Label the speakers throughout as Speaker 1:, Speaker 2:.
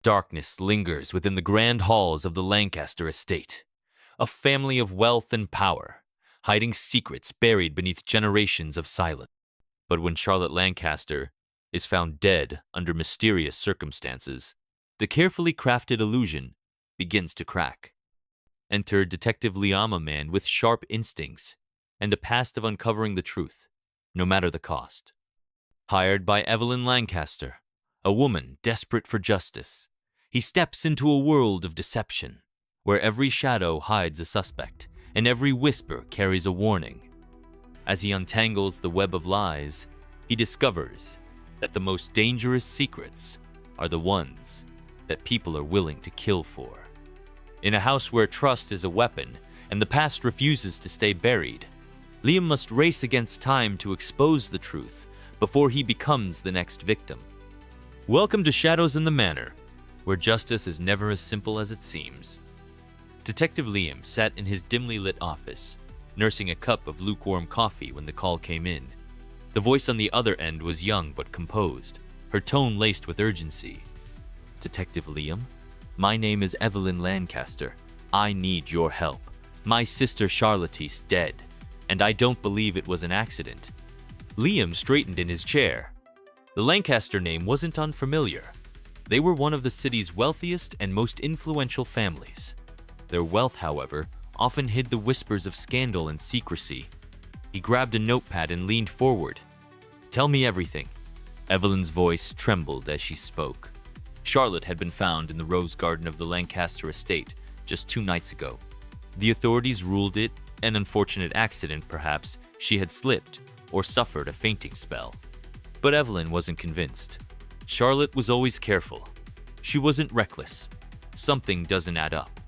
Speaker 1: Darkness lingers within the grand halls of the Lancaster estate, a family of wealth and power, hiding secrets buried beneath generations of silence. But when Charlotte Lancaster is found dead under mysterious circumstances, the carefully crafted illusion begins to crack. Enter Detective Liam, a man with sharp instincts and a past of uncovering the truth, no matter the cost. Hired by Evelyn Lancaster, a woman desperate for justice, he steps into a world of deception, where every shadow hides a suspect and every whisper carries a warning. As he untangles the web of lies, he discovers that the most dangerous secrets are the ones that people are willing to kill for. In a house where trust is a weapon and the past refuses to stay buried, Liam must race against time to expose the truth before he becomes the next victim. Welcome to Shadows in the Manor, where justice is never as simple as it seems. Detective Liam sat in his dimly lit office, nursing a cup of lukewarm coffee when the call came in. The voice on the other end was young but composed, her tone laced with urgency. Detective Liam, my name is Evelyn Lancaster. I need your help. My sister Charlotte's dead, and I don't believe it was an accident. Liam straightened in his chair. The Lancaster name wasn't unfamiliar. They were one of the city's wealthiest and most influential families. Their wealth, however, often hid the whispers of scandal and secrecy. He grabbed a notepad and leaned forward. Tell me everything. Evelyn's voice trembled as she spoke. Charlotte had been found in the rose garden of the Lancaster estate just 2 nights ago. The authorities ruled it an unfortunate accident, perhaps. She had slipped or suffered a fainting spell. But Evelyn wasn't convinced. Charlotte was always careful. She wasn't reckless. Something doesn't add up.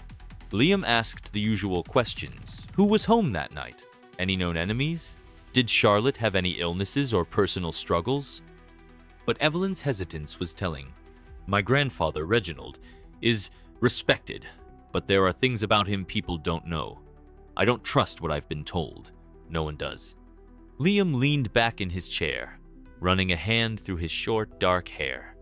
Speaker 1: Liam asked the usual questions. Who was home that night? Any known enemies? Did Charlotte have any illnesses or personal struggles? But Evelyn's hesitance was telling. My grandfather, Reginald, is respected, but there are things about him people don't know. I don't trust what I've been told. No one does. Liam leaned back in his chair, running a hand through his short, dark hair.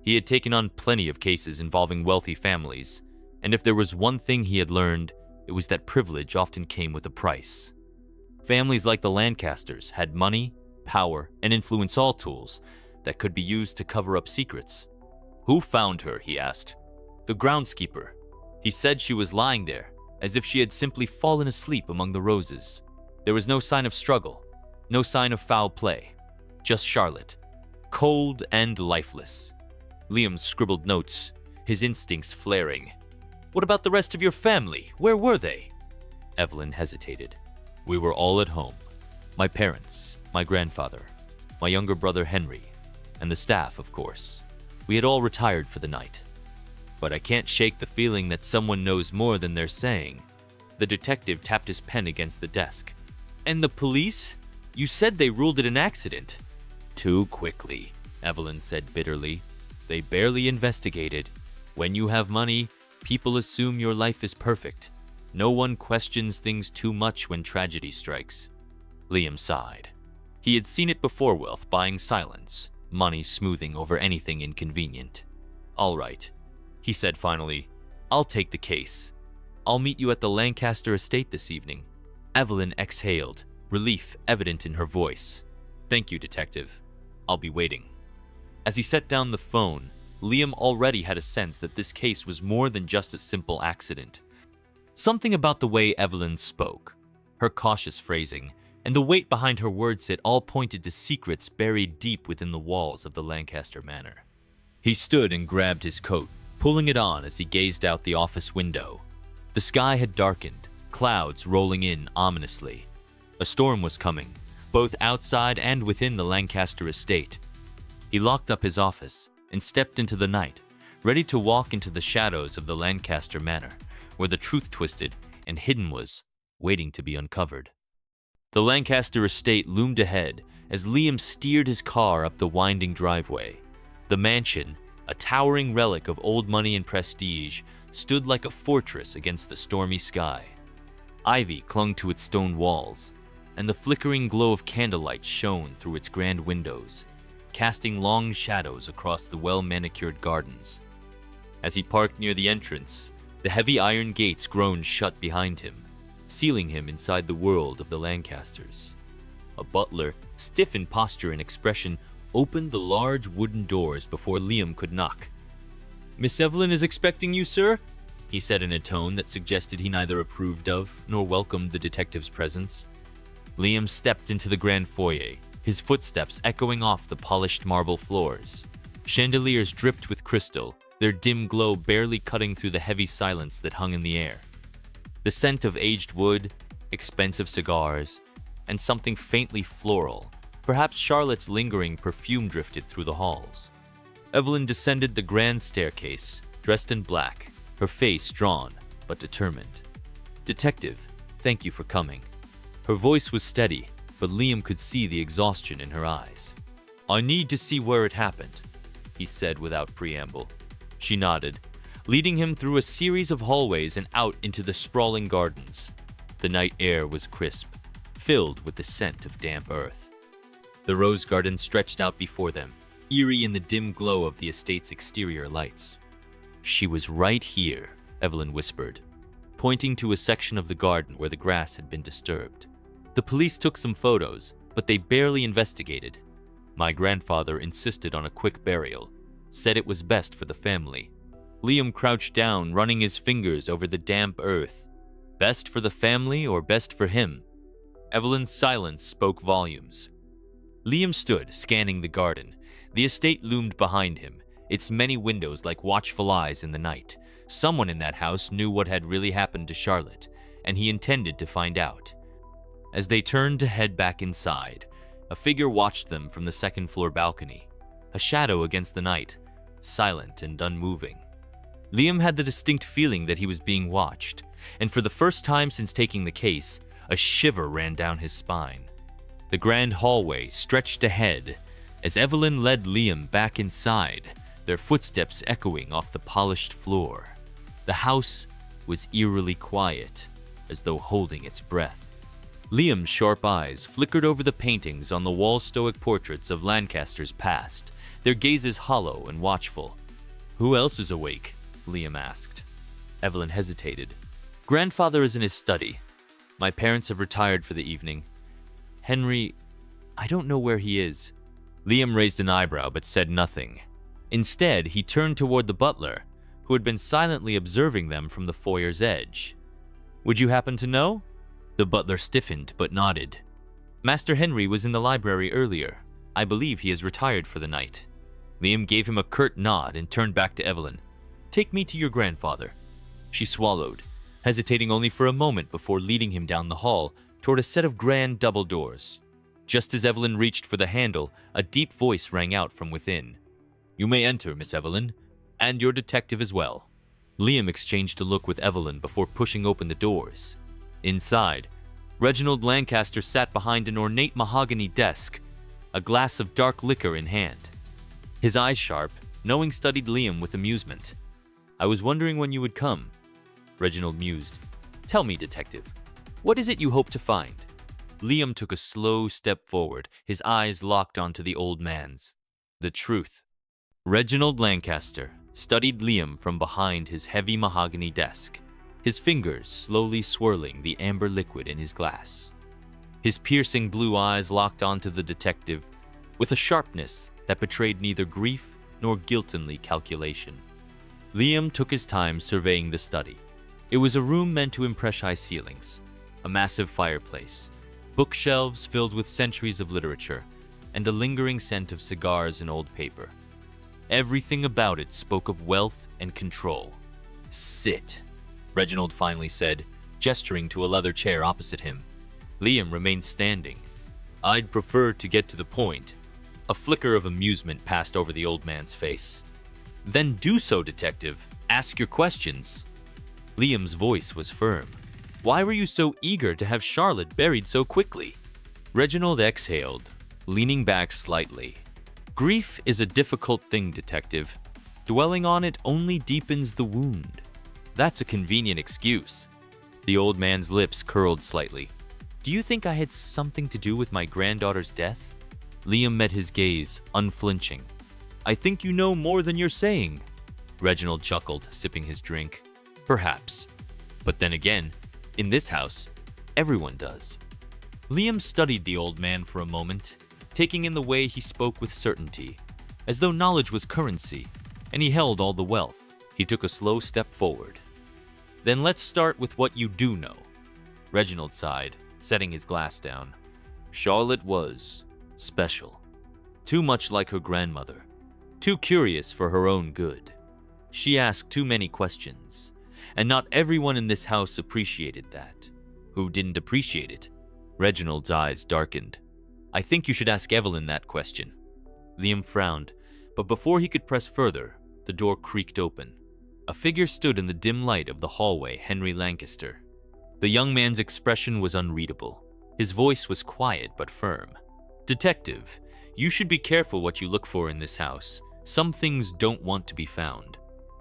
Speaker 1: He had taken on plenty of cases involving wealthy families, and if there was one thing he had learned, it was that privilege often came with a price. Families like the Lancasters had money, power, and influence, all tools that could be used to cover up secrets. Who found her? He asked. The groundskeeper. He said she was lying there, as if she had simply fallen asleep among the roses. There was no sign of struggle, no sign of foul play. Just Charlotte, cold and lifeless. Liam scribbled notes, his instincts flaring. What about the rest of your family? Where were they? Evelyn hesitated. We were all at home. My parents, my grandfather, my younger brother Henry, and the staff, of course. We had all retired for the night. But I can't shake the feeling that someone knows more than they're saying. The detective tapped his pen against the desk. And the police? You said they ruled it an accident. Too quickly, Evelyn said bitterly. They barely investigated. When you have money, people assume your life is perfect. No one questions things too much when tragedy strikes. Liam sighed. He had seen it before, wealth buying silence, money smoothing over anything inconvenient. All right, he said finally. I'll take the case. I'll meet you at the Lancaster estate this evening. Evelyn exhaled, relief evident in her voice. Thank you, detective. I'll be waiting. As he set down the phone, Liam already had a sense that this case was more than just a simple accident. Something about the way Evelyn spoke, her cautious phrasing, and the weight behind her words it all pointed to secrets buried deep within the walls of the Lancaster Manor. He stood and grabbed his coat, pulling it on as he gazed out the office window. The sky had darkened, clouds rolling in ominously. A storm was coming, both outside and within the Lancaster estate. He locked up his office and stepped into the night, ready to walk into the shadows of the Lancaster Manor, where the truth twisted and hidden was, waiting to be uncovered. The Lancaster estate loomed ahead as Liam steered his car up the winding driveway. The mansion, a towering relic of old money and prestige, stood like a fortress against the stormy sky. Ivy clung to its stone walls, and the flickering glow of candlelight shone through its grand windows, casting long shadows across the well-manicured gardens. As he parked near the entrance, the heavy iron gates groaned shut behind him, sealing him inside the world of the Lancasters. A butler, stiff in posture and expression, opened the large wooden doors before Liam could knock. "Miss Evelyn is expecting you, sir," he said in a tone that suggested he neither approved of nor welcomed the detective's presence. Liam stepped into the grand foyer, his footsteps echoing off the polished marble floors. Chandeliers dripped with crystal, their dim glow barely cutting through the heavy silence that hung in the air. The scent of aged wood, expensive cigars, and something faintly floral, perhaps Charlotte's lingering perfume, drifted through the halls. Evelyn descended the grand staircase, dressed in black, her face drawn but determined. "Detective, thank you for coming." Her voice was steady, but Liam could see the exhaustion in her eyes. "I need to see where it happened," he said without preamble. She nodded, leading him through a series of hallways and out into the sprawling gardens. The night air was crisp, filled with the scent of damp earth. The rose garden stretched out before them, eerie in the dim glow of the estate's exterior lights. "She was right here," Evelyn whispered, pointing to a section of the garden where the grass had been disturbed. "The police took some photos, but they barely investigated. My grandfather insisted on a quick burial, said it was best for the family." Liam crouched down, running his fingers over the damp earth. Best for the family or best for him? Evelyn's silence spoke volumes. Liam stood, scanning the garden. The estate loomed behind him, its many windows like watchful eyes in the night. Someone in that house knew what had really happened to Charlotte, and he intended to find out. As they turned to head back inside, a figure watched them from the second-floor balcony, a shadow against the night, silent and unmoving. Liam had the distinct feeling that he was being watched, and for the first time since taking the case, a shiver ran down his spine. The grand hallway stretched ahead as Evelyn led Liam back inside, their footsteps echoing off the polished floor. The house was eerily quiet, as though holding its breath. Liam's sharp eyes flickered over the paintings on the wall, stoic portraits of Lancaster's past, their gazes hollow and watchful. "Who else is awake?" Liam asked. Evelyn hesitated. "Grandfather is in his study. My parents have retired for the evening. Henry, I don't know where he is." Liam raised an eyebrow but said nothing. Instead, he turned toward the butler, who had been silently observing them from the foyer's edge. "Would you happen to know?" The butler stiffened but nodded. "Master Henry was in the library earlier. I believe he has retired for the night." Liam gave him a curt nod and turned back to Evelyn. "Take me to your grandfather." She swallowed, hesitating only for a moment before leading him down the hall toward a set of grand double doors. Just as Evelyn reached for the handle, a deep voice rang out from within. "You may enter, Miss Evelyn, and your detective as well." Liam exchanged a look with Evelyn before pushing open the doors. Inside, Reginald Lancaster sat behind an ornate mahogany desk, a glass of dark liquor in hand. His eyes sharp, knowing studied Liam with amusement. "I was wondering when you would come," Reginald mused. "Tell me, detective, what is it you hope to find?" Liam took a slow step forward, his eyes locked onto the old man's. "The truth." Reginald Lancaster studied Liam from behind his heavy mahogany desk, his fingers slowly swirling the amber liquid in his glass. His piercing blue eyes locked onto the detective with a sharpness that betrayed neither grief nor guiltily calculation. Liam took his time surveying the study. It was a room meant to impress high ceilings, a massive fireplace, bookshelves filled with centuries of literature, and a lingering scent of cigars and old paper. Everything about it spoke of wealth and control. "Sit," Reginald finally said, gesturing to a leather chair opposite him. Liam remained standing. "I'd prefer to get to the point." A flicker of amusement passed over the old man's face. "Then do so, detective. Ask your questions." Liam's voice was firm. "Why were you so eager to have Charlotte buried so quickly?" Reginald exhaled, leaning back slightly. "Grief is a difficult thing, detective. Dwelling on it only deepens the wound." "That's a convenient excuse." The old man's lips curled slightly. "Do you think I had something to do with my granddaughter's death?" Liam met his gaze, unflinching. "I think you know more than you're saying." Reginald chuckled, sipping his drink. Perhaps. But then again, in this house, everyone does. Liam studied the old man for a moment, taking in the way he spoke with certainty, as though knowledge was currency, and he held all the wealth. He took a slow step forward. Then let's start with what you do know. Reginald sighed, setting his glass down. Charlotte was special. Too much like her grandmother. Too curious for her own good. She asked too many questions, and not everyone in this house appreciated that. Who didn't appreciate it? Reginald's eyes darkened. I think you should ask Evelyn that question. Liam frowned, but before he could press further, the door creaked open. A figure stood in the dim light of the hallway, Henry Lancaster. The young man's expression was unreadable. His voice was quiet but firm. Detective, you should be careful what you look for in this house. Some things don't want to be found.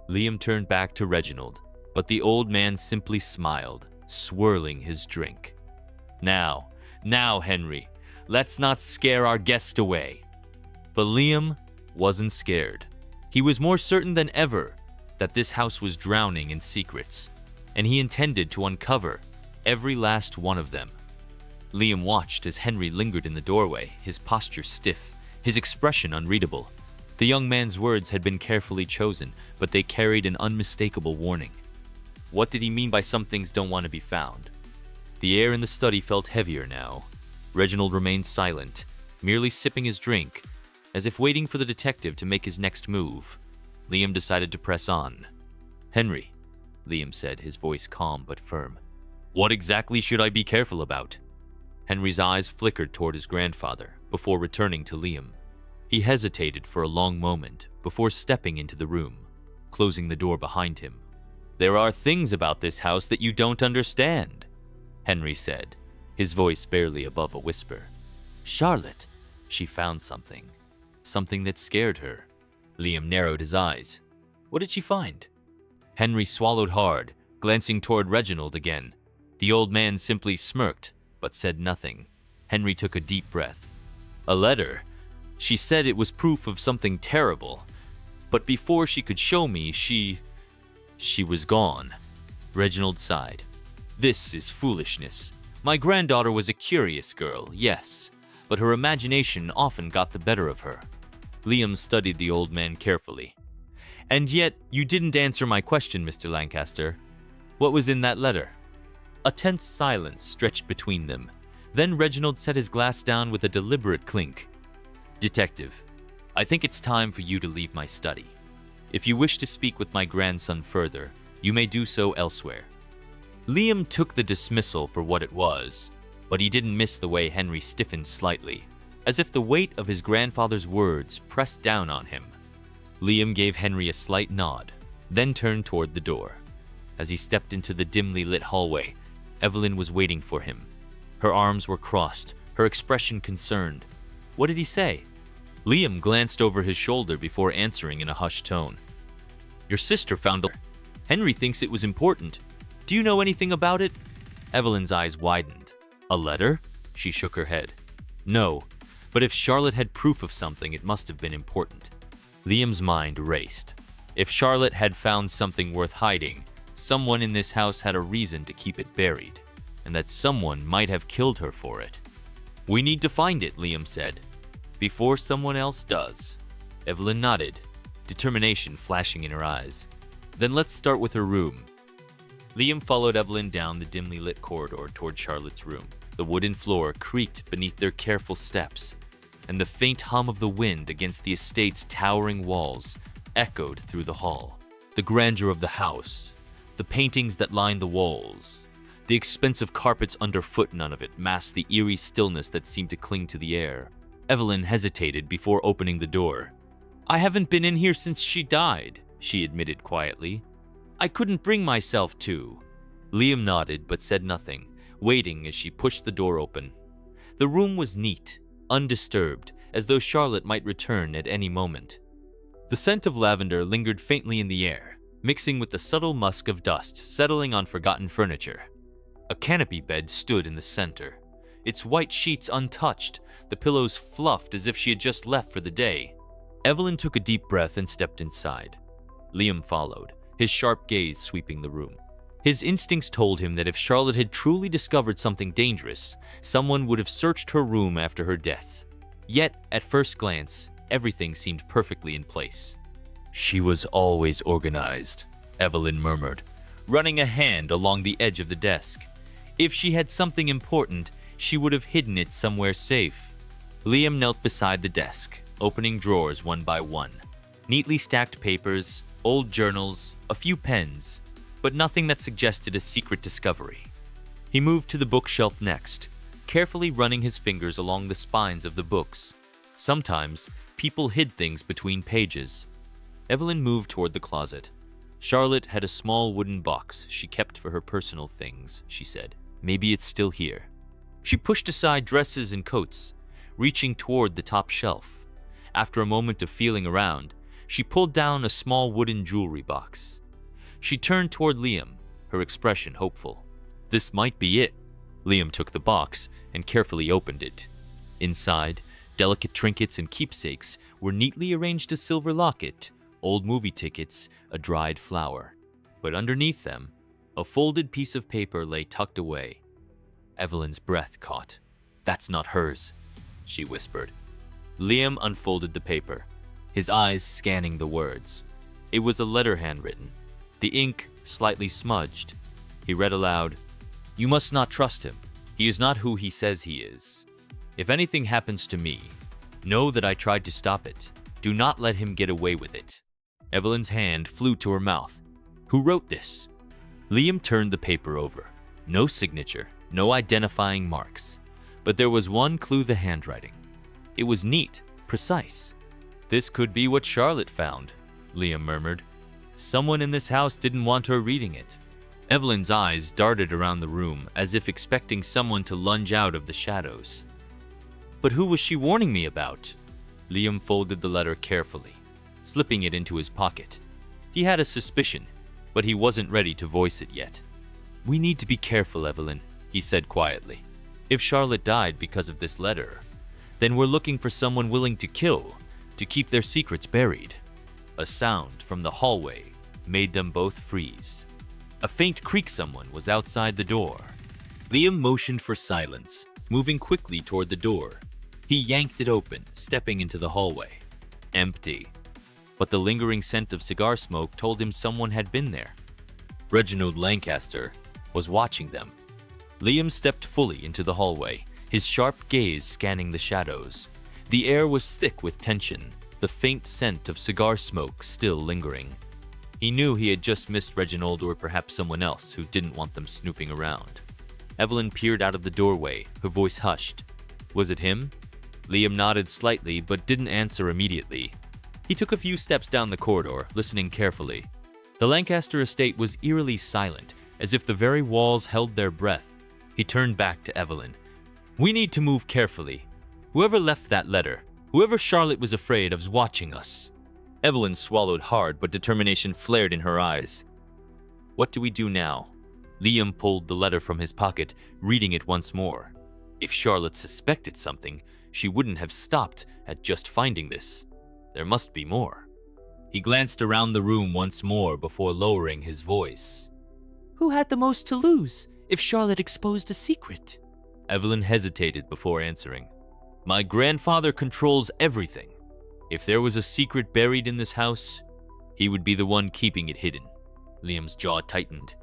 Speaker 1: Liam turned back to Reginald, but the old man simply smiled, swirling his drink. Now, Henry, let's not scare our guest away. But Liam wasn't scared. He was more certain than ever that this house was drowning in secrets, and he intended to uncover every last one of them. Liam watched as Henry lingered in the doorway, his posture stiff, his expression unreadable. The young man's words had been carefully chosen, but they carried an unmistakable warning. What did he mean by some things don't want to be found? The air in the study felt heavier now. Reginald remained silent, merely sipping his drink, as if waiting for the detective to make his next move. Liam decided to press on. Henry, Liam said, his voice calm but firm. What exactly should I be careful about? Henry's eyes flickered toward his grandfather before returning to Liam. He hesitated for a long moment before stepping into the room, closing the door behind him. There are things about this house that you don't understand, Henry said, his voice barely above a whisper. Charlotte, she found something that scared her. Liam narrowed his eyes. What did she find? Henry swallowed hard, glancing toward Reginald again. The old man simply smirked, but said nothing. Henry took a deep breath. A letter. She said it was proof of something terrible, but before she could show me, she was gone. Reginald sighed. This is foolishness. My granddaughter was a curious girl, yes, but her imagination often got the better of her. Liam studied the old man carefully. And yet, you didn't answer my question, Mr. Lancaster. What was in that letter? A tense silence stretched between them. Then Reginald set his glass down with a deliberate clink. Detective, I think it's time for you to leave my study. If you wish to speak with my grandson further, you may do so elsewhere. Liam took the dismissal for what it was, but he didn't miss the way Henry stiffened slightly, as if the weight of his grandfather's words pressed down on him. Liam gave Henry a slight nod, then turned toward the door. As he stepped into the dimly lit hallway, Evelyn was waiting for him. Her arms were crossed, her expression concerned. What did he say? Liam glanced over his shoulder before answering in a hushed tone. Your sister found a letter. Henry thinks it was important. Do you know anything about it? Evelyn's eyes widened. A letter? She shook her head. No, but if Charlotte had proof of something, it must have been important. Liam's mind raced. If Charlotte had found something worth hiding, someone in this house had a reason to keep it buried, and that someone might have killed her for it. We need to find it, Liam said, before someone else does. Evelyn nodded, determination flashing in her eyes. Then let's start with her room. Liam followed Evelyn down the dimly lit corridor toward Charlotte's room. The wooden floor creaked beneath their careful steps, and the faint hum of the wind against the estate's towering walls echoed through the hall. The grandeur of the house, the paintings that lined the walls, the expensive carpets underfoot, none of it masked the eerie stillness that seemed to cling to the air. Evelyn hesitated before opening the door. I haven't been in here since she died, she admitted quietly. I couldn't bring myself to. Liam nodded but said nothing, waiting as she pushed the door open. The room was neat, undisturbed, as though Charlotte might return at any moment. The scent of lavender lingered faintly in the air, mixing with the subtle musk of dust settling on forgotten furniture. A canopy bed stood in the center, its white sheets untouched, the pillows fluffed as if she had just left for the day. Evelyn took a deep breath and stepped inside. Liam followed, his sharp gaze sweeping the room. His instincts told him that if Charlotte had truly discovered something dangerous, someone would have searched her room after her death. Yet, at first glance, everything seemed perfectly in place. "She was always organized," Evelyn murmured, running a hand along the edge of the desk. "If she had something important, she would have hidden it somewhere safe." Liam knelt beside the desk, opening drawers one by one. Neatly stacked papers, old journals, a few pens, but nothing that suggested a secret discovery. He moved to the bookshelf next, carefully running his fingers along the spines of the books. Sometimes, people hid things between pages. Evelyn moved toward the closet. Charlotte had a small wooden box she kept for her personal things, she said. Maybe it's still here. She pushed aside dresses and coats, reaching toward the top shelf. After a moment of feeling around, she pulled down a small wooden jewelry box. She turned toward Liam, her expression hopeful. This might be it. Liam took the box and carefully opened it. Inside, delicate trinkets and keepsakes were neatly arranged: a silver locket, old movie tickets, a dried flower. But underneath them, a folded piece of paper lay tucked away. Evelyn's breath caught. "That's not hers," she whispered. Liam unfolded the paper, his eyes scanning the words. It was a letter handwritten, the ink slightly smudged. He read aloud, "You must not trust him. He is not who he says he is. If anything happens to me, know that I tried to stop it. Do not let him get away with it." Evelyn's hand flew to her mouth. "Who wrote this?" Liam turned the paper over. No signature, no identifying marks. But there was one clue: the handwriting. It was neat, precise. "This could be what Charlotte found," Liam murmured. "Someone in this house didn't want her reading it." Evelyn's eyes darted around the room as if expecting someone to lunge out of the shadows. "But who was she warning me about?" Liam folded the letter carefully, slipping it into his pocket. He had a suspicion, but he wasn't ready to voice it yet. "We need to be careful, Evelyn," he said quietly. "If Charlotte died because of this letter, then we're looking for someone willing to kill, to keep their secrets buried." A sound from the hallway made them both freeze. A faint creak. Someone was outside the door. Liam motioned for silence, moving quickly toward the door. He yanked it open, stepping into the hallway. Empty. But the lingering scent of cigar smoke told him someone had been there. Reginald Lancaster was watching them. Liam stepped fully into the hallway, his sharp gaze scanning the shadows. The air was thick with tension, the faint scent of cigar smoke still lingering. He knew he had just missed Reginald, or perhaps someone else who didn't want them snooping around. Evelyn peered out of the doorway, her voice hushed. Was it him? Liam nodded slightly but didn't answer immediately. He took a few steps down the corridor, listening carefully. The Lancaster estate was eerily silent, as if the very walls held their breath. He turned back to Evelyn. "We need to move carefully. Whoever left that letter, whoever Charlotte was afraid of, is watching us." Evelyn swallowed hard, but determination flared in her eyes. "What do we do now?" Liam pulled the letter from his pocket, reading it once more. If Charlotte suspected something, she wouldn't have stopped at just finding this. There must be more. He glanced around the room once more before lowering his voice.
Speaker 2: "Who had the most to lose if Charlotte exposed a secret?"
Speaker 1: Evelyn hesitated before answering. "My grandfather controls everything. If there was a secret buried in this house, he would be the one keeping it hidden." Liam's jaw tightened.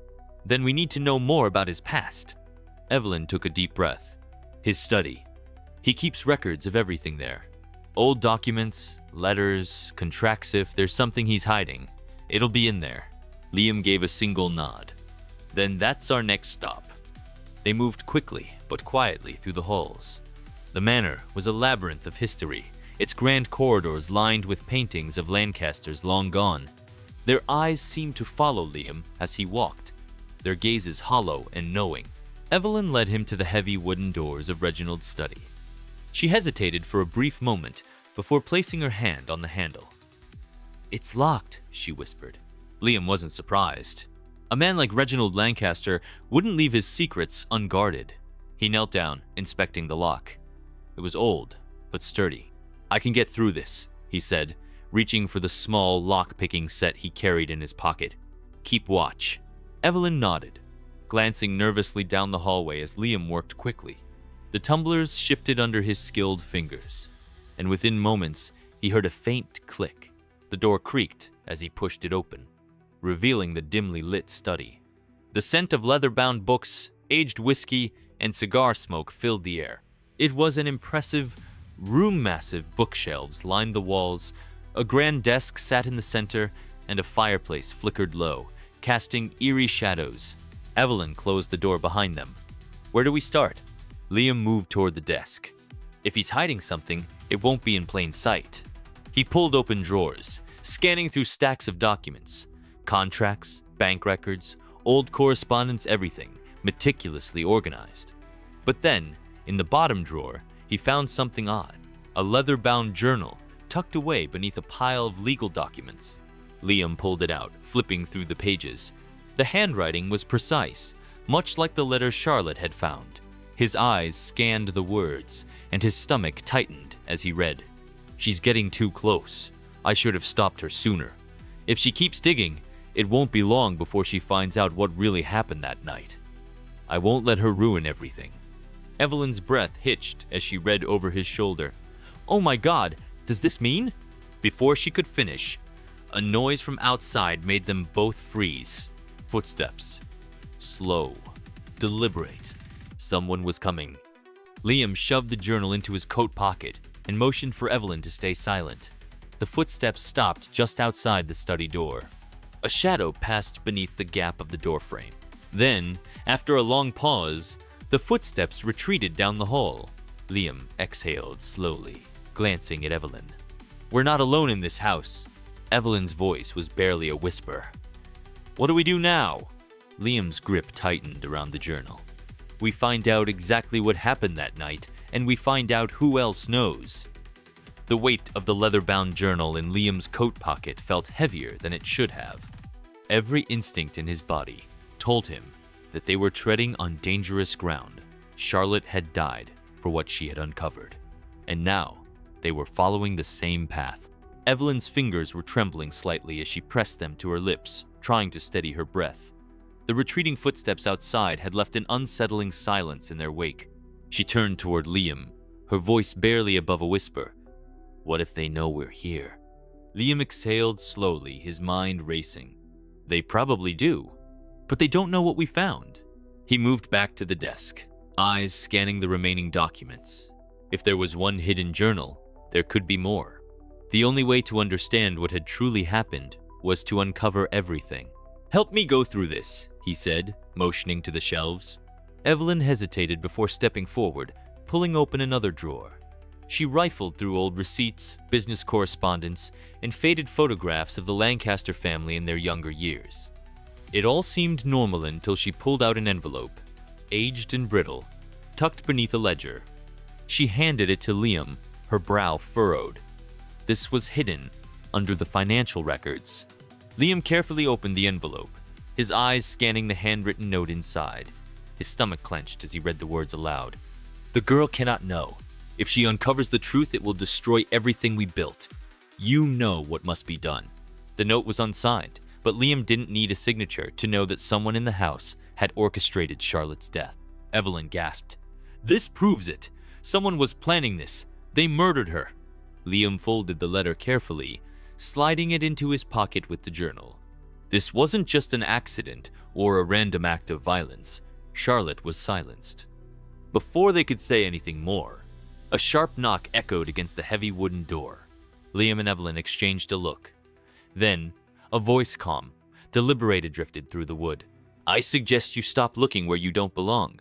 Speaker 1: "Then we need to know more about his past." Evelyn took a deep breath. "His study. He keeps records of everything there. Old documents, letters, contracts. If there's something he's hiding, it'll be in there." Liam gave a single nod. "Then that's our next stop." They moved quickly but quietly through the halls. The manor was a labyrinth of history, its grand corridors lined with paintings of Lancasters long gone. Their eyes seemed to follow Liam as he walked, their gazes hollow and knowing. Evelyn led him to the heavy wooden doors of Reginald's study. She hesitated for a brief moment before placing her hand on the handle. "It's locked," she whispered. Liam wasn't surprised. A man like Reginald Lancaster wouldn't leave his secrets unguarded. He knelt down, inspecting the lock. It was old, but sturdy. "I can get through this," he said, reaching for the small lock-picking set he carried in his pocket. "Keep watch." Evelyn nodded, glancing nervously down the hallway as Liam worked quickly. The tumblers shifted under his skilled fingers, and within moments he heard a faint click. The door creaked as he pushed it open, revealing the dimly lit study. The scent of leather-bound books, aged whiskey, and cigar smoke filled the air. It was an impressive room. Massive bookshelves lined the walls, a grand desk sat in the center, and a fireplace flickered low, casting eerie shadows. Evelyn closed the door behind them. "Where do we start?" Liam moved toward the desk. If he's hiding something, it won't be in plain sight. He pulled open drawers, scanning through stacks of documents, contracts, bank records, old correspondence, everything meticulously organized. But then, in the bottom drawer, he found something odd, a leather-bound journal tucked away beneath a pile of legal documents. Liam pulled it out, flipping through the pages. The handwriting was precise, much like the letter Charlotte had found. His eyes scanned the words, and his stomach tightened as he read. "She's getting too close. I should have stopped her sooner. If she keeps digging, it won't be long before she finds out what really happened that night. I won't let her ruin everything." Evelyn's breath hitched as she read over his shoulder. "Oh my God, does this mean?" Before she could finish, a noise from outside made them both freeze. Footsteps. Slow. Deliberate. Someone was coming. Liam shoved the journal into his coat pocket and motioned for Evelyn to stay silent. The footsteps stopped just outside the study door. A shadow passed beneath the gap of the doorframe. Then, after a long pause, the footsteps retreated down the hall. Liam exhaled slowly, glancing at Evelyn. "We're not alone in this house." Evelyn's voice was barely a whisper. "What do we do now?" Liam's grip tightened around the journal. "We find out exactly what happened that night, and we find out who else knows." The weight of the leather-bound journal in Liam's coat pocket felt heavier than it should have. Every instinct in his body told him that they were treading on dangerous ground. Charlotte had died for what she had uncovered, and now they were following the same path. Evelyn's fingers were trembling slightly as she pressed them to her lips, trying to steady her breath. The retreating footsteps outside had left an unsettling silence in their wake. She turned toward Liam, her voice barely above a whisper. "What if they know we're here?" Liam exhaled slowly, his mind racing. "They probably do, but they don't know what we found." He moved back to the desk, eyes scanning the remaining documents. If there was one hidden journal, there could be more. The only way to understand what had truly happened was to uncover everything. "Help me go through this," he said, motioning to the shelves. Evelyn hesitated before stepping forward, pulling open another drawer. She rifled through old receipts, business correspondence, and faded photographs of the Lancaster family in their younger years. It all seemed normal until she pulled out an envelope, aged and brittle, tucked beneath a ledger. She handed it to Liam, her brow furrowed. This was hidden under the financial records. Liam carefully opened the envelope, his eyes scanning the handwritten note inside. His stomach clenched as he read the words aloud. "The girl cannot know. If she uncovers the truth, it will destroy everything we built. You know what must be done." The note was unsigned, but Liam didn't need a signature to know that someone in the house had orchestrated Charlotte's death. Evelyn gasped. "This proves it. Someone was planning this. They murdered her." Liam folded the letter carefully, sliding it into his pocket with the journal. This wasn't just an accident or a random act of violence. Charlotte was silenced. Before they could say anything more, a sharp knock echoed against the heavy wooden door. Liam and Evelyn exchanged a look. Then, a voice calm, deliberated drifted through the wood. "I suggest you stop looking where you don't belong."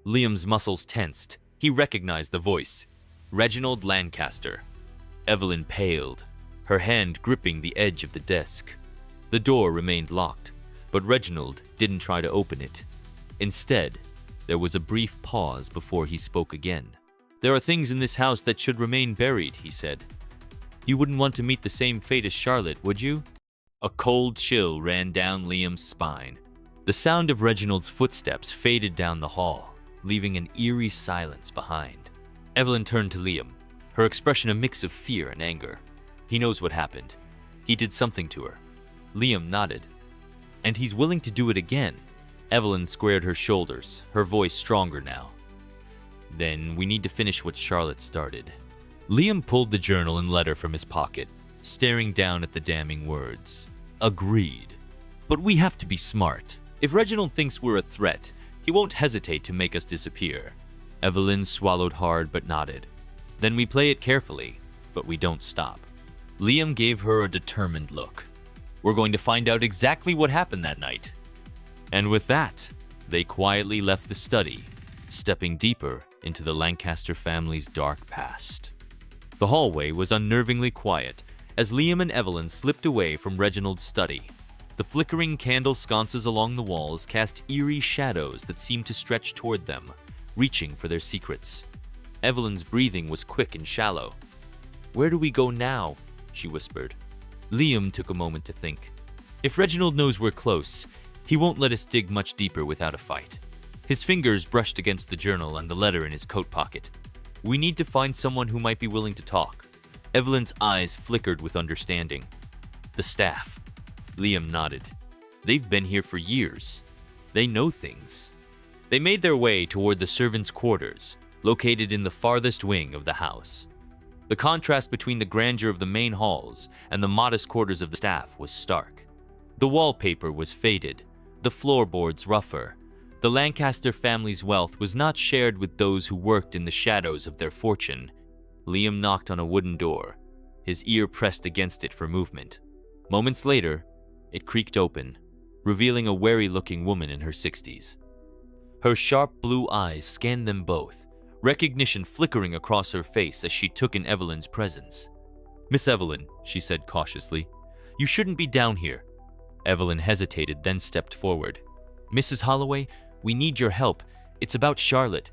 Speaker 1: Liam's muscles tensed. He recognized the voice. Reginald Lancaster. Evelyn paled, her hand gripping the edge of the desk. The door remained locked, but Reginald didn't try to open it. Instead, there was a brief pause before he spoke again. "There are things in this house that should remain buried," he said. "You wouldn't want to meet the same fate as Charlotte, would you?" A cold chill ran down Liam's spine. The sound of Reginald's footsteps faded down the hall, leaving an eerie silence behind. Evelyn turned to Liam, her expression a mix of fear and anger. He knows what happened. He did something to her. Liam nodded. And he's willing to do it again. Evelyn squared her shoulders, her voice stronger now. Then we need to finish what Charlotte started. Liam pulled the journal and letter from his pocket, staring down at the damning words. Agreed. But we have to be smart. If Reginald thinks we're a threat, he won't hesitate to make us disappear. Evelyn swallowed hard but nodded. Then we play it carefully, but we don't stop. Liam gave her a determined look. We're going to find out exactly what happened that night. And with that, they quietly left the study, stepping deeper into the Lancaster family's dark past. The hallway was unnervingly quiet as Liam and Evelyn slipped away from Reginald's study. The flickering candle sconces along the walls cast eerie shadows that seemed to stretch toward them, reaching for their secrets. Evelyn's breathing was quick and shallow. "Where do we go now?" she whispered. Liam took a moment to think. If Reginald knows we're close, he won't let us dig much deeper without a fight. His fingers brushed against the journal and the letter in his coat pocket. We need to find someone who might be willing to talk. Evelyn's eyes flickered with understanding. The staff. Liam nodded. They've been here for years. They know things. They made their way toward the servants' quarters, located in the farthest wing of the house. The contrast between the grandeur of the main halls and the modest quarters of the staff was stark. The wallpaper was faded, the floorboards rougher. The Lancaster family's wealth was not shared with those who worked in the shadows of their fortune. Liam knocked on a wooden door, his ear pressed against it for movement. Moments later, it creaked open, revealing a wary-looking woman in her 60s. Her sharp blue eyes scanned them both, recognition flickering across her face as she took in Evelyn's presence. "Miss Evelyn," she said cautiously, "you shouldn't be down here." Evelyn hesitated, then stepped forward. "Mrs. Holloway, we need your help. It's about Charlotte."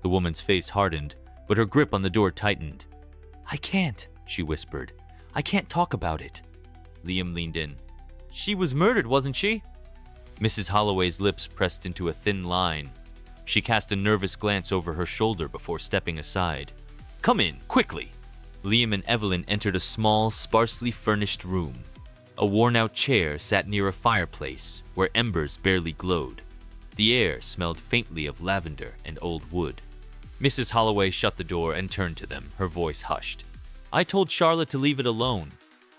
Speaker 1: The woman's face hardened, but her grip on the door tightened. "I can't," she whispered. "I can't talk about it." Liam leaned in. "She was murdered, wasn't she?" Mrs. Holloway's lips pressed into a thin line. She cast a nervous glance over her shoulder before stepping aside. "Come in, quickly." Liam and Evelyn entered a small, sparsely furnished room. A worn-out chair sat near a fireplace where embers barely glowed. The air smelled faintly of lavender and old wood. Mrs. Holloway shut the door and turned to them, her voice hushed. "I told Charlotte to leave it alone.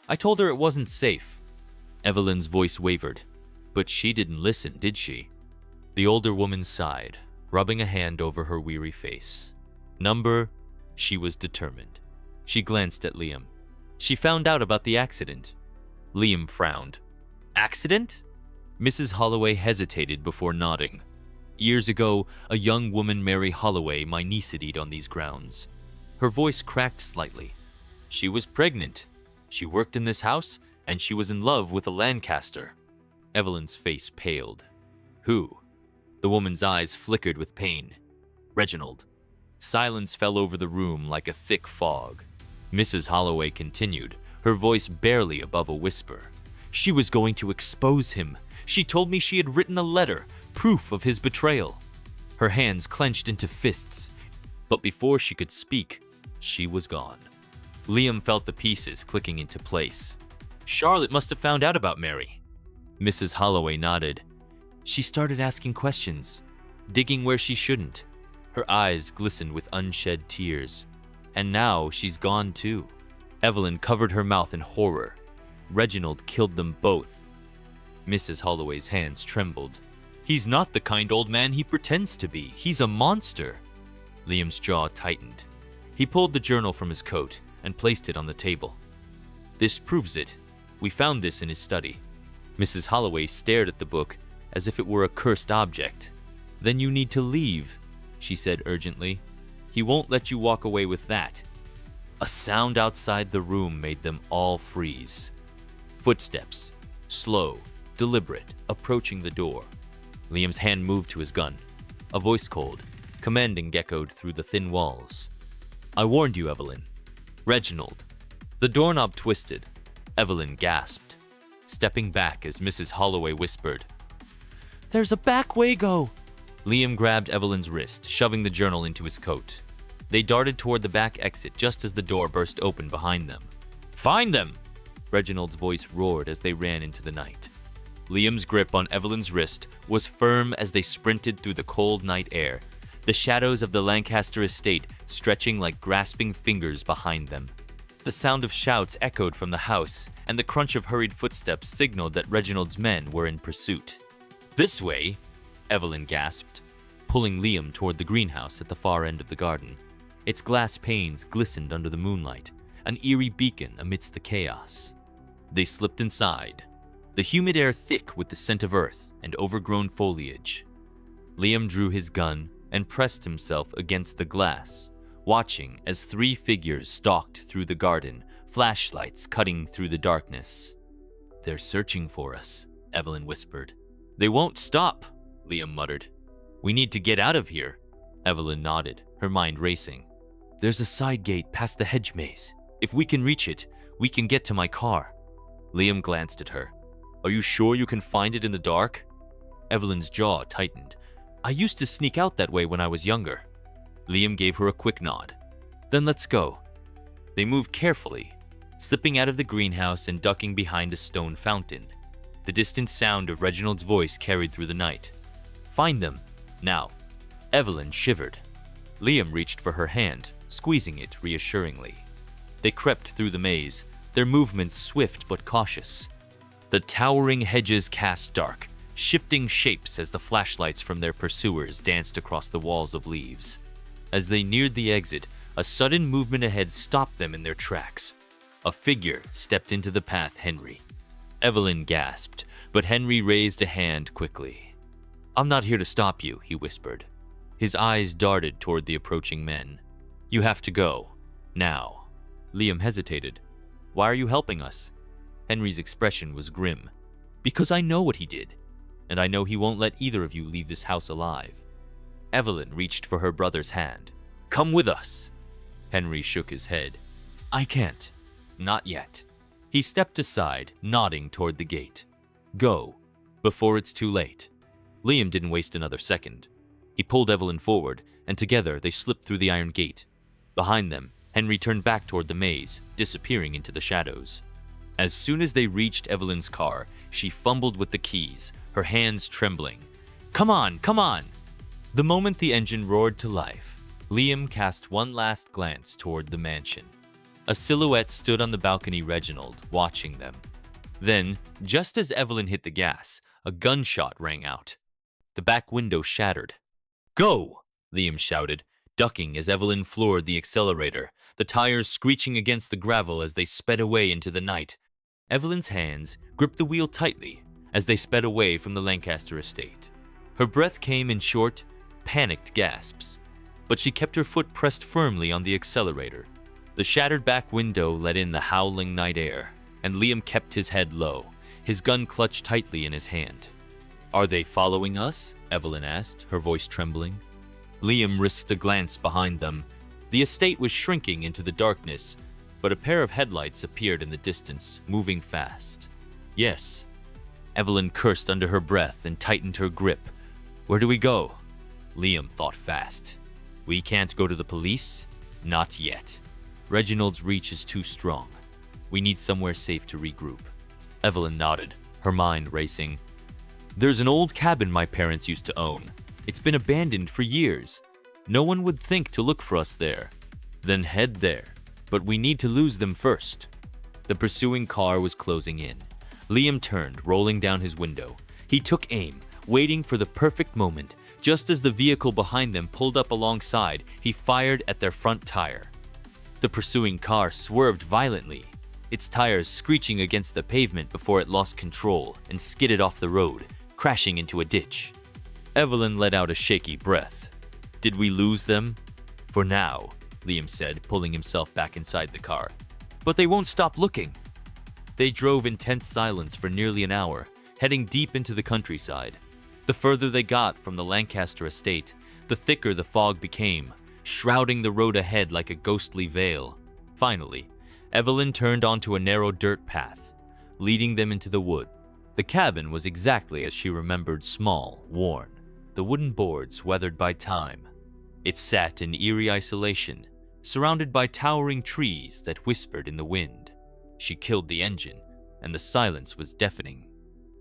Speaker 1: I told her it wasn't safe." Evelyn's voice wavered. "But she didn't listen, did she?" The older woman sighed, rubbing a hand over her weary face. "Number?" She was determined. She glanced at Liam. "She found out about the accident." Liam frowned. "Accident?" Mrs. Holloway hesitated before nodding. "Years ago, a young woman, Mary Holloway, my niece, had died on these grounds." Her voice cracked slightly. "She was pregnant. She worked in this house, and she was in love with a Lancaster." Evelyn's face paled. "Who?" The woman's eyes flickered with pain. "Reginald." Silence fell over the room like a thick fog. Mrs. Holloway continued, her voice barely above a whisper. "She was going to expose him. She told me she had written a letter, proof of his betrayal." Her hands clenched into fists, but before she could speak, she was gone. Liam felt the pieces clicking into place. "Charlotte must have found out about Mary." Mrs. Holloway nodded. "She started asking questions, digging where she shouldn't." Her eyes glistened with unshed tears. "And now she's gone too." Evelyn covered her mouth in horror. "Reginald killed them both." Mrs. Holloway's hands trembled. "He's not the kind old man he pretends to be. He's a monster." Liam's jaw tightened. He pulled the journal from his coat and placed it on the table. "This proves it. We found this in his study." Mrs. Holloway stared at the book as if it were a cursed object. "Then you need to leave," she said urgently. "He won't let you walk away with that." A sound outside the room made them all freeze. Footsteps, slow, deliberate, approaching the door. Liam's hand moved to his gun. A voice called, commanding, echoed through the thin walls. "I warned you, Evelyn." "Reginald." The doorknob twisted. Evelyn gasped, stepping back as Mrs. Holloway whispered, "There's a back way go." Liam grabbed Evelyn's wrist, shoving the journal into his coat. They darted toward the back exit just as the door burst open behind them. Find them! Reginald's voice roared as they ran into the night. Liam's grip on Evelyn's wrist was firm as they sprinted through the cold night air, the shadows of the Lancaster estate stretching like grasping fingers behind them. The sound of shouts echoed from the house, and the crunch of hurried footsteps signaled that Reginald's men were in pursuit. This way, Evelyn gasped, pulling Liam toward the greenhouse at the far end of the garden. Its glass panes glistened under the moonlight, an eerie beacon amidst the chaos. They slipped inside, the humid air thick with the scent of earth and overgrown foliage. Liam drew his gun and pressed himself against the glass, watching as 3 figures stalked through the garden, flashlights cutting through the darkness. "They're searching for us," Evelyn whispered. "They won't stop," Liam muttered. "We need to get out of here." Evelyn nodded, her mind racing. "There's a side gate past the hedge maze. If we can reach it, we can get to my car." Liam glanced at her. "Are you sure you can find it in the dark?" Evelyn's jaw tightened. "I used to sneak out that way when I was younger." Liam gave her a quick nod. "Then let's go." They moved carefully, slipping out of the greenhouse and ducking behind a stone fountain. The distant sound of Reginald's voice carried through the night. "Find them, now." Evelyn shivered. Liam reached for her hand, squeezing it reassuringly. They crept through the maze, their movements swift but cautious. The towering hedges cast dark, shifting shapes as the flashlights from their pursuers danced across the walls of leaves. As they neared the exit, a sudden movement ahead stopped them in their tracks. A figure stepped into the path Henry. Evelyn gasped, but Henry raised a hand quickly. "I'm not here to stop you," he whispered. His eyes darted toward the approaching men. "You have to go. Now." Liam hesitated. "Why are you helping us?" Henry's expression was grim. "Because I know what he did, and I know he won't let either of you leave this house alive." Evelyn reached for her brother's hand. "Come with us." Henry shook his head. "I can't. Not yet." He stepped aside, nodding toward the gate. "Go, before it's too late." Liam didn't waste another second. He pulled Evelyn forward, and together they slipped through the iron gate. Behind them, Henry turned back toward the maze, disappearing into the shadows. As soon as they reached Evelyn's car, she fumbled with the keys, her hands trembling. "Come on, come on!" The moment the engine roared to life, Liam cast one last glance toward the mansion. A silhouette stood on the balcony, Reginald, watching them. Then, just as Evelyn hit the gas, a gunshot rang out. The back window shattered. "Go!" Liam shouted, ducking as Evelyn floored the accelerator, the tires screeching against the gravel as they sped away into the night. Evelyn's hands gripped the wheel tightly as they sped away from the Lancaster estate. Her breath came in short, panicked gasps, but she kept her foot pressed firmly on the accelerator. The shattered back window let in the howling night air, and Liam kept his head low, his gun clutched tightly in his hand. "Are they following us?" Evelyn asked, her voice trembling. Liam risked a glance behind them. The estate was shrinking into the darkness, but a pair of headlights appeared in the distance, moving fast. "Yes." Evelyn cursed under her breath and tightened her grip. "Where do we go?" Liam thought fast. "We can't go to the police? Not yet. Reginald's reach is too strong. We need somewhere safe to regroup." Evelyn nodded, her mind racing. "There's an old cabin my parents used to own. It's been abandoned for years. No one would think to look for us there. Then head there. But we need to lose them first." The pursuing car was closing in. Liam turned, rolling down his window. He took aim, waiting for the perfect moment. Just as the vehicle behind them pulled up alongside, he fired at their front tire. The pursuing car swerved violently, its tires screeching against the pavement before it lost control and skidded off the road, crashing into a ditch. Evelyn let out a shaky breath. "Did we lose them?" "For now," Liam said, pulling himself back inside the car. "But they won't stop looking." They drove in tense silence for nearly an hour, heading deep into the countryside. The further they got from the Lancaster estate, the thicker the fog became, shrouding the road ahead like a ghostly veil. Finally, Evelyn turned onto a narrow dirt path, leading them into the wood. The cabin was exactly as she remembered, small, worn, the wooden boards weathered by time. It sat in eerie isolation, surrounded by towering trees that whispered in the wind. She killed the engine, and the silence was deafening.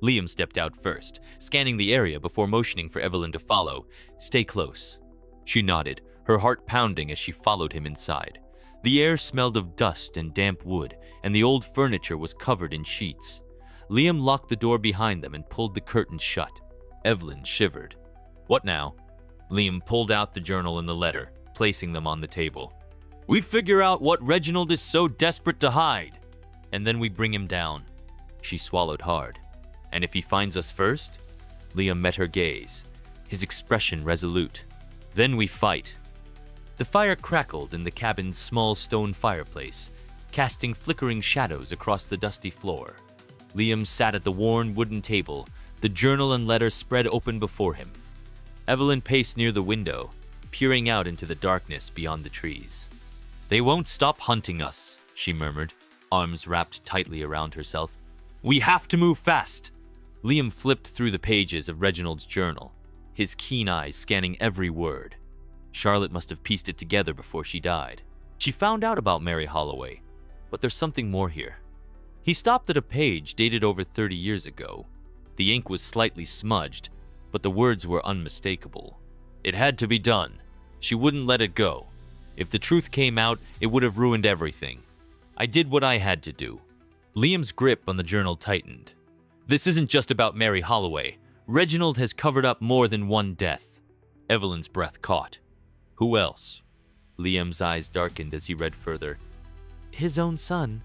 Speaker 1: Liam stepped out first, scanning the area before motioning for Evelyn to follow. "Stay close." She nodded, her heart pounding as she followed him inside. The air smelled of dust and damp wood, and the old furniture was covered in sheets. Liam locked the door behind them and pulled the curtains shut. Evelyn shivered. "What now?" Liam pulled out the journal and the letter, placing them on the table. "We figure out what Reginald is so desperate to hide, and then we bring him down." She swallowed hard. "And if he finds us first?" Liam met her gaze, his expression resolute. "Then we fight." The fire crackled in the cabin's small stone fireplace, casting flickering shadows across the dusty floor. Liam sat at the worn wooden table, the journal and letter spread open before him. Evelyn paced near the window, peering out into the darkness beyond the trees. "They won't stop hunting us," she murmured, arms wrapped tightly around herself. "We have to move fast." Liam flipped through the pages of Reginald's journal, his keen eyes scanning every word. Charlotte must have pieced it together before she died. She found out about Mary Holloway, but there's something more here. He stopped at a page dated over 30 years ago. The ink was slightly smudged, but the words were unmistakable. It had to be done. She wouldn't let it go. If the truth came out, it would have ruined everything. "I did what I had to do." Liam's grip on the journal tightened. "This isn't just about Mary Holloway. Reginald has covered up more than one death." Evelyn's breath caught. "Who else?" Liam's eyes darkened as he read further.
Speaker 2: His own son.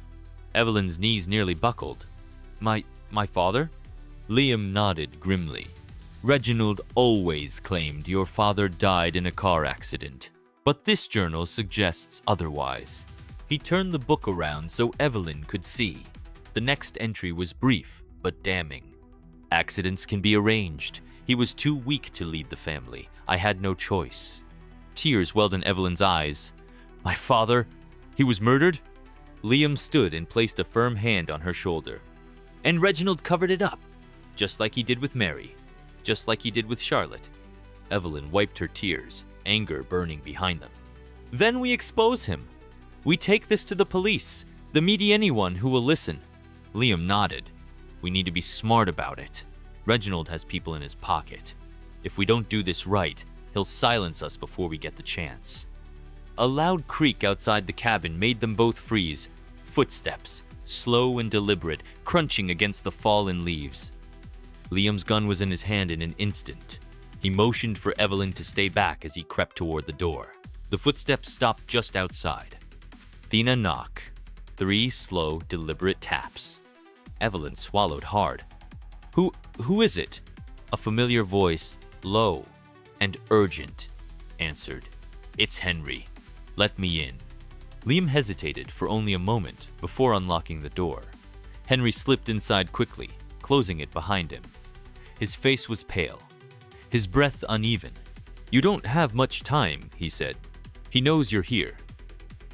Speaker 1: Evelyn's knees nearly buckled. My father?" Liam nodded grimly. "Reginald always claimed your father died in a car accident, but this journal suggests otherwise." He turned the book around so Evelyn could see. The next entry was brief, but damning. "Accidents can be arranged. He was too weak to lead the family. I had no choice." Tears welled in Evelyn's eyes. "My father? He was murdered?" Liam stood and placed a firm hand on her shoulder. "And Reginald covered it up, just like he did with Mary, just like he did with Charlotte." Evelyn wiped her tears, anger burning behind them. "Then we expose him. We take this to the police, the media, anyone who will listen." Liam nodded. "We need to be smart about it. Reginald has people in his pocket. If we don't do this right, he'll silence us before we get the chance." A loud creak outside the cabin made them both freeze. Footsteps, slow and deliberate, crunching against the fallen leaves. Liam's gun was in his hand in an instant. He motioned for Evelyn to stay back as he crept toward the door. The footsteps stopped just outside. Then a knock. 3 slow, deliberate taps. Evelyn swallowed hard. Who is it?" A familiar voice, low and urgent, answered. "It's Henry. Let me in." Liam hesitated for only a moment before unlocking the door. Henry slipped inside quickly, closing it behind him. His face was pale, his breath uneven. "You don't have much time," he said. "He knows you're here."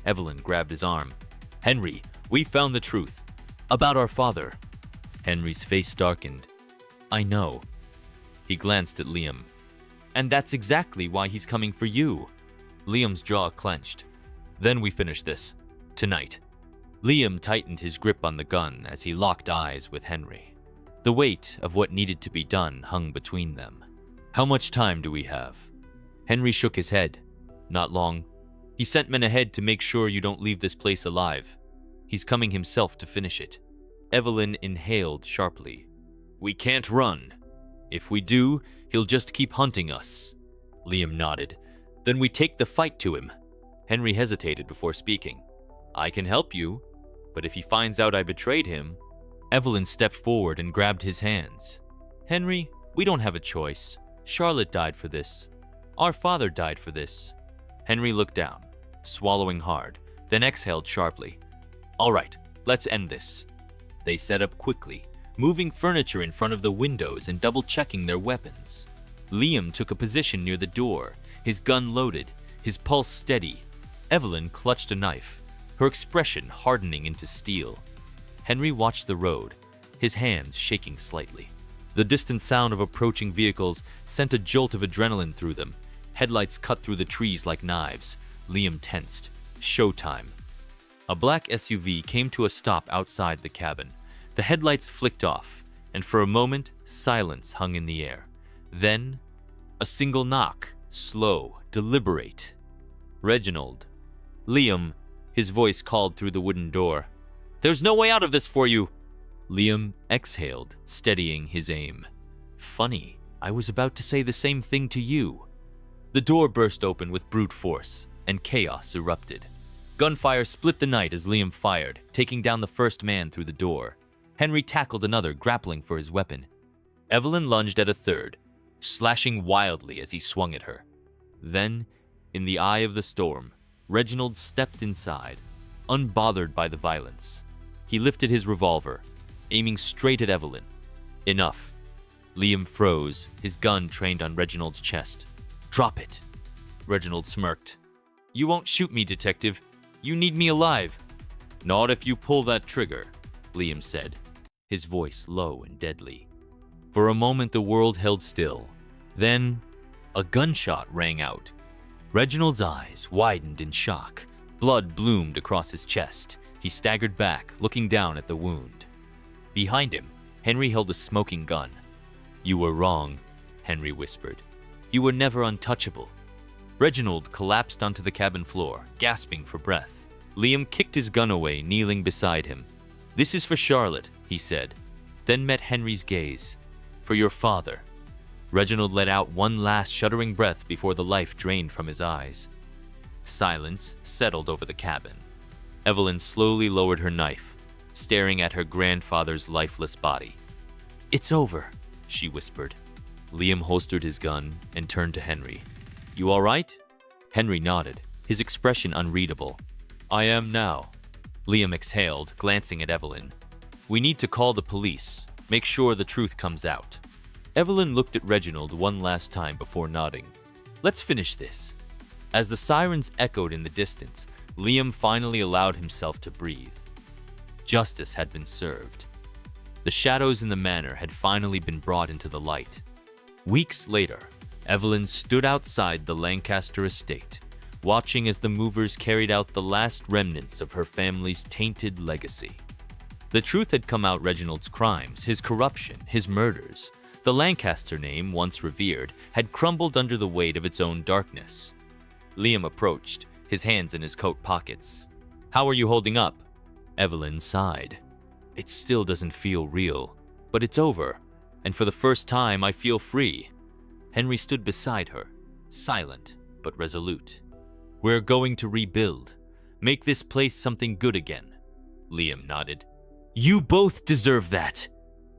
Speaker 1: Evelyn grabbed his arm. "Henry, we found the truth. About our father." Henry's face darkened. "I know." He glanced at Liam. "And that's exactly why he's coming for you." Liam's jaw clenched. "Then we finish this. Tonight." Liam tightened his grip on the gun as he locked eyes with Henry. The weight of what needed to be done hung between them. "How much time do we have?" Henry shook his head. "Not long. He sent men ahead to make sure you don't leave this place alive. He's coming himself to finish it." Evelyn inhaled sharply. "We can't run. If we do, he'll just keep hunting us." Liam nodded. "Then we take the fight to him." Henry hesitated before speaking. "I can help you, but if he finds out I betrayed him..." Evelyn stepped forward and grabbed his hands. "Henry, we don't have a choice. Charlotte died for this. Our father died for this." Henry looked down, swallowing hard, then exhaled sharply. "All right, let's end this." They set up quickly, moving furniture in front of the windows and double-checking their weapons. Liam took a position near the door, his gun loaded, his pulse steady. Evelyn clutched a knife, her expression hardening into steel. Henry watched the road, his hands shaking slightly. The distant sound of approaching vehicles sent a jolt of adrenaline through them. Headlights cut through the trees like knives. Liam tensed. Showtime. A black SUV came to a stop outside the cabin. The headlights flicked off, and for a moment, silence hung in the air. Then, a single knock, slow, deliberate. Reginald. Liam, his voice called through the wooden door. "There's no way out of this for you." Liam exhaled, steadying his aim. "Funny, I was about to say the same thing to you." The door burst open with brute force, and chaos erupted. Gunfire split the night as Liam fired, taking down the first man through the door. Henry tackled another, grappling for his weapon. Evelyn lunged at a third, slashing wildly as he swung at her. Then, in the eye of the storm, Reginald stepped inside, unbothered by the violence. He lifted his revolver, aiming straight at Evelyn. Enough. Liam froze, his gun trained on Reginald's chest. "Drop it." Reginald smirked. "You won't shoot me, detective. You need me alive." "Not if you pull that trigger," Liam said, his voice low and deadly. For a moment the world held still. Then, a gunshot rang out. Reginald's eyes widened in shock. Blood bloomed across his chest. He staggered back, looking down at the wound. Behind him, Henry held a smoking gun. "You were wrong," Henry whispered. "You were never untouchable." Reginald collapsed onto the cabin floor, gasping for breath. Liam kicked his gun away, kneeling beside him. "This is for Charlotte," he said, then met Henry's gaze. "For your father." Reginald let out one last shuddering breath before the life drained from his eyes. Silence settled over the cabin. Evelyn slowly lowered her knife, staring at her grandfather's lifeless body. "It's over," she whispered. Liam holstered his gun and turned to Henry. "You all right?" Henry nodded, his expression unreadable. "I am now." Liam exhaled, glancing at Evelyn. "We need to call the police, make sure the truth comes out." Evelyn looked at Reginald one last time before nodding. "Let's finish this." As the sirens echoed in the distance, Liam finally allowed himself to breathe. Justice had been served. The shadows in the manor had finally been brought into the light. Weeks later, Evelyn stood outside the Lancaster estate, watching as the movers carried out the last remnants of her family's tainted legacy. The truth had come out: Reginald's crimes, his corruption, his murders. The Lancaster name, once revered, had crumbled under the weight of its own darkness. Liam approached, his hands in his coat pockets. "How are you holding up?" Evelyn sighed. "It still doesn't feel real, but it's over, and for the first time I feel free." Henry stood beside her, silent but resolute. "We're going to rebuild, make this place something good again." Liam nodded. "You both deserve that."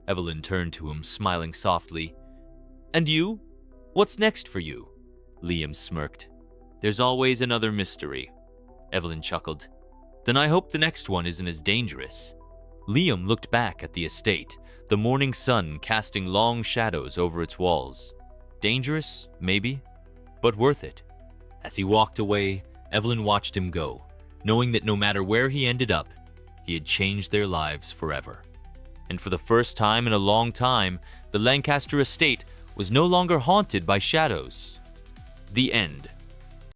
Speaker 1: Evelyn turned to him, smiling softly. "And you? What's next for you?" Liam smirked. "There's always another mystery." Evelyn chuckled. "Then I hope the next one isn't as dangerous." Liam looked back at the estate, the morning sun casting long shadows over its walls. Dangerous, maybe, but worth it. As he walked away, Evelyn watched him go, knowing that no matter where he ended up, he had changed their lives forever. And for the first time in a long time, the Lancaster estate was no longer haunted by shadows. The end.